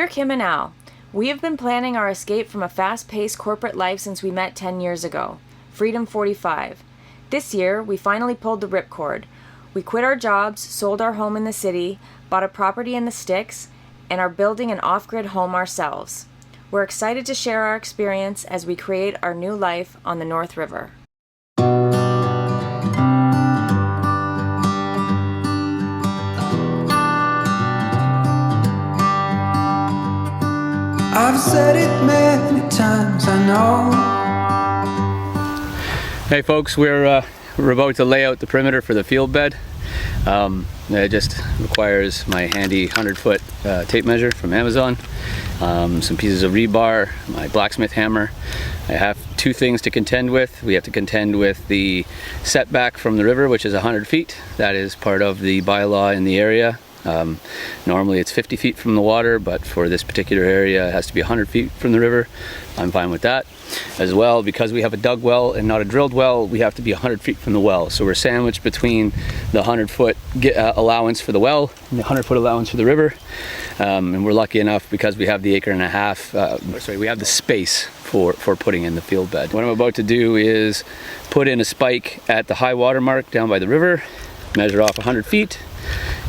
We're Kim and Al. We have been planning our escape from a fast-paced corporate life since we met 10 years ago. Freedom 45. This year, we finally pulled the ripcord. We quit our jobs, sold our home in the city, bought a property in the sticks, and are building an off-grid home ourselves. We're excited to share our experience as we create our new life on the North River. I've said it many times, I know. Hey folks, we're about to lay out the perimeter for the field bed. It just requires my handy 100-foot tape measure from Amazon, some pieces of rebar, my blacksmith hammer. I have two things to contend with. We have to contend with the setback from the river, which is 100 feet. That is part of the bylaw in the area. Normally it's 50 feet from the water, but for this particular area it has to be 100 feet from the river. I'm fine with that. As well, because we have a dug well and not a drilled well, we have to be 100 feet from the well. So we're sandwiched between the 100-foot allowance for the well and the 100-foot allowance for the river. And we're lucky enough because we have the acre and a half, we have the space for putting in the field bed. What I'm about to do is put in a spike at the high water mark down by the river, measure off 100 feet,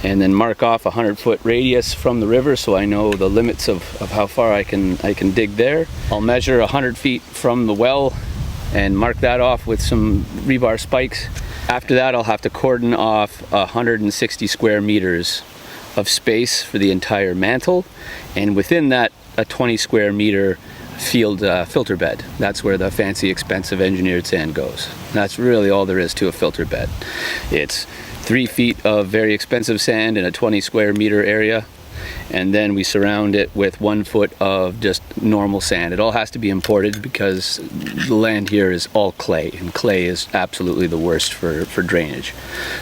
and then mark off a 100-foot radius from the river so I know the limits of how far I can dig there. I'll measure 100 feet from the well and mark that off with some rebar spikes. After that, I'll have to cordon off 160 square meters of space for the entire mantle, and within that a 20 square meter field filter bed. That's where the fancy, expensive engineered sand goes. That's really all there is to a filter bed. It's 3 feet of very expensive sand in a 20 square meter area, and then we surround it with 1 foot of just normal sand. It all has to be imported because the land here is all clay, and clay is absolutely the worst for drainage.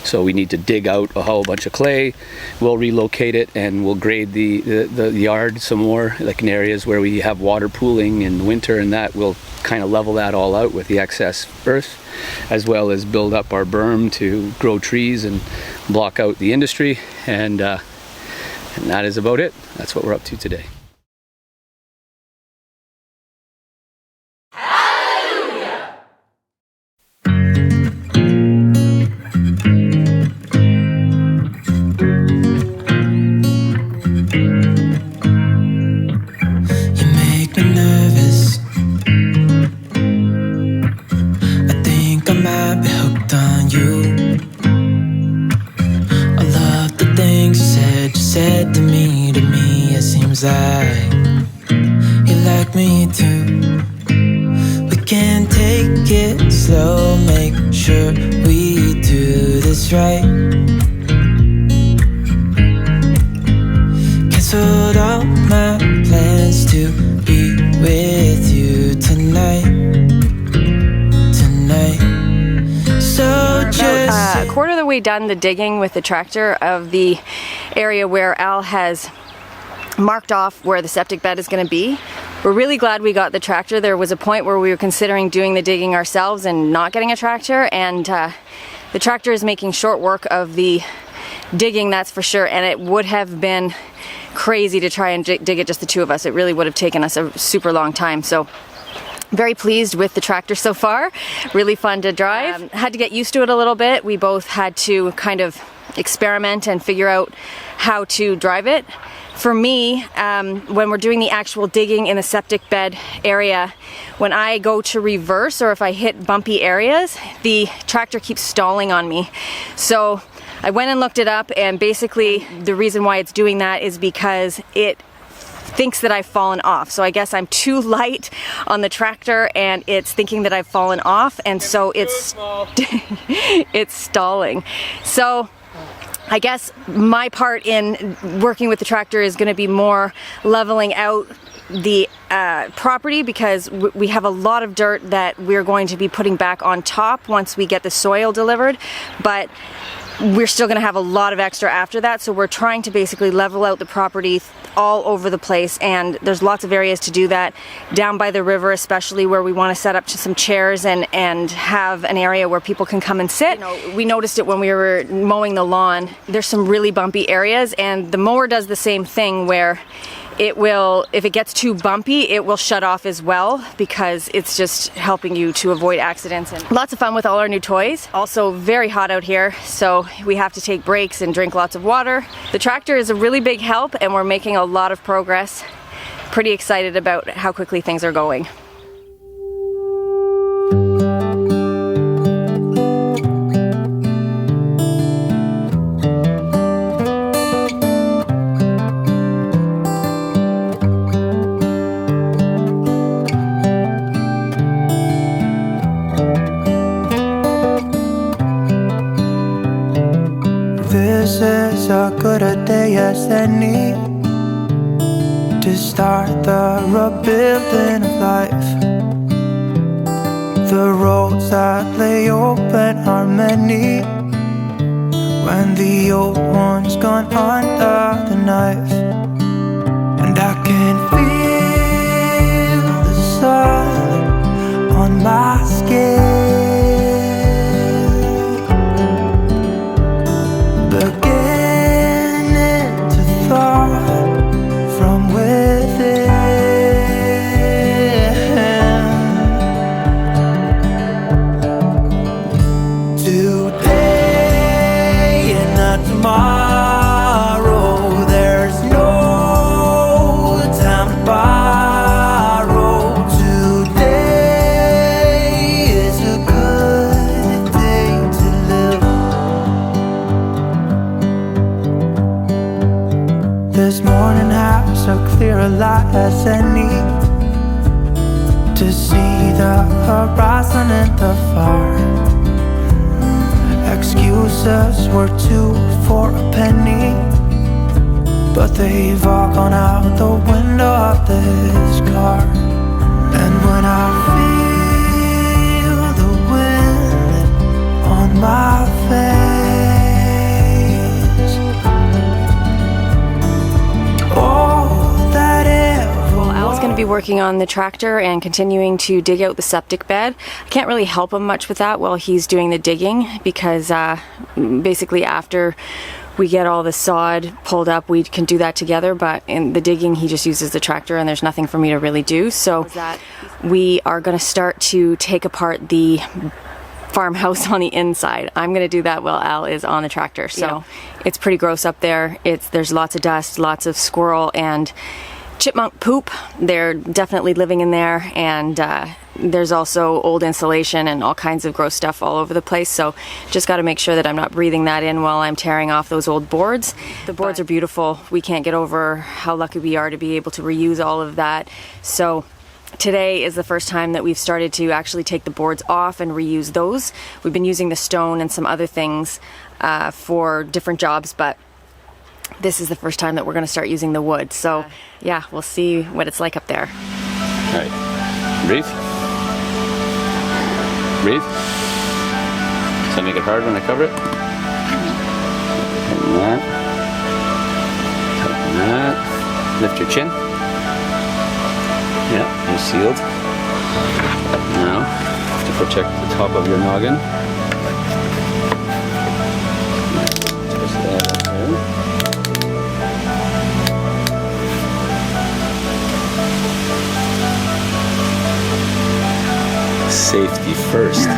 So we need to dig out a whole bunch of clay. We'll relocate it and we'll grade the yard some more, like in areas where we have water pooling in the winter, and that we'll kind of level that all out with the excess earth, as well as build up our berm to grow trees and block out the industry, and that is about it. That's what we're up to today. Said to me, it seems like you like me too. We can take it slow, make sure we do this right. Canceled all my plans to be with you tonight. So just a quarter of the way done the digging with the tractor of the area where Al has marked off where the septic bed is going to be. We're really glad we got the tractor. There was a point where we were considering doing the digging ourselves and not getting a tractor, and the tractor is making short work of the digging, that's for sure, and it would have been crazy to try and dig it just the two of us. It really would have taken us a super long time. So very pleased with the tractor so far. Really fun to drive. Had to get used to it a little bit. We both had to kind of experiment and figure out how to drive it. For me, when we're doing the actual digging in the septic bed area, when I go to reverse or if I hit bumpy areas, the tractor keeps stalling on me. So I went and looked it up, and basically the reason why it's doing that is because it thinks that I've fallen off. So I guess I'm too light on the tractor and it's thinking that I've fallen off, and so it's it's stalling. So I guess my part in working with the tractor is going to be more leveling out the property, because we have a lot of dirt that we're going to be putting back on top once we get the soil delivered, but we're still going to have a lot of extra after that. So we're trying to basically level out the property all over the place, and there's lots of areas to do that down by the river, especially where we want to set up some chairs and have an area where people can come and sit. You know, we noticed it when we were mowing the lawn. There's some really bumpy areas, and the mower does the same thing where it will, if it gets too bumpy, it will shut off as well, because it's just helping you to avoid accidents. And lots of fun with all our new toys. Also very hot out here, so we have to take breaks and drink lots of water. The tractor is a really big help, and we're making a lot of progress. Pretty excited about how quickly things are going. This is as good a day as any to start the rebuilding of life. The roads that lay open are many when the old one's gone under the knife. And I can feel the sun on my skin, beginning to thaw from within. Today and not tomorrow, there's no time to borrow. Today is a good day to live. This morning has so clear a light as any to see the horizon and the far. Excuses were 2 for a penny, but they've all gone out the window of this car. And when I feel the wind on my face, all that ever Well, Al's going to be working on the tractor and continuing to dig out the septic bed. I can't really help him much with that while he's doing the digging, because basically after we get all the sod pulled up, we can do that together, but in the digging he just uses the tractor and there's nothing for me to really do. So we are going to start to take apart the farmhouse on the inside. I'm going to do that while Al is on the tractor. So it's pretty gross up there. There's lots of dust, lots of squirrel and chipmunk poop. They're definitely living in there, and there's also old insulation and all kinds of gross stuff all over the place. So just got to make sure that I'm not breathing that in while I'm tearing off those old boards. The boards are beautiful. We can't get over how lucky we are to be able to reuse all of that. So today is the first time that we've started to actually take the boards off and reuse those. We've been using the stone and some other things for different jobs, but this is the first time that we're going to start using the wood. So yeah, we'll see what it's like up there. All right, breathe. Breathe. So make it hard when I cover it. Tighten that. Tighten that. Lift your chin. Yeah, you're sealed. Now, to protect the top of your noggin. Twist that up there. Safety first.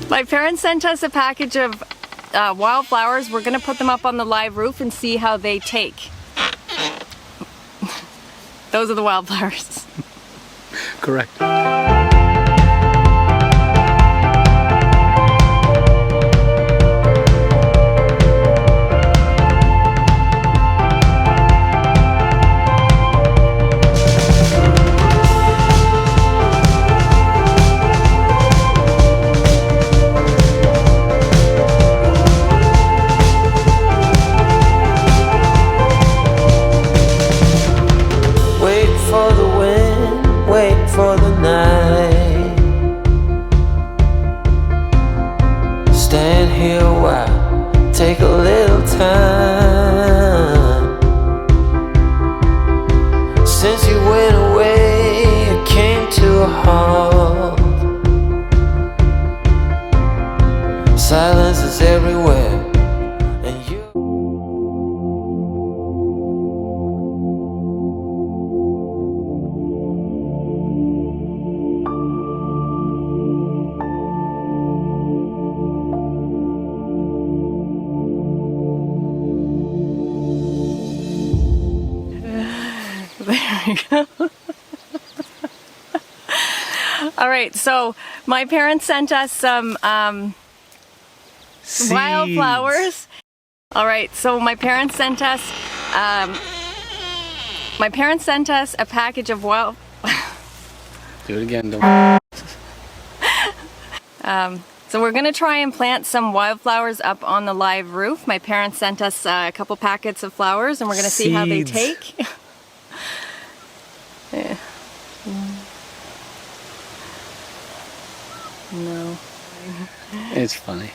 My parents sent us a package of wildflowers. We're gonna put them up on the live roof and see how they take. Those are the wildflowers. Correct. Wait for the wind, wait for the night. Stand here a while, take a little time. Since you went away, it came to a halt. Silence is everywhere, and you. There we go. All right, so my parents sent us some wildflowers. All right, so my parents sent us a package of wild. Do it again. Don't. So we're gonna try and plant some wildflowers up on the live roof. My parents sent us a couple packets of flowers, and we're gonna see how they Seeds. take. Yeah. No. It's funny.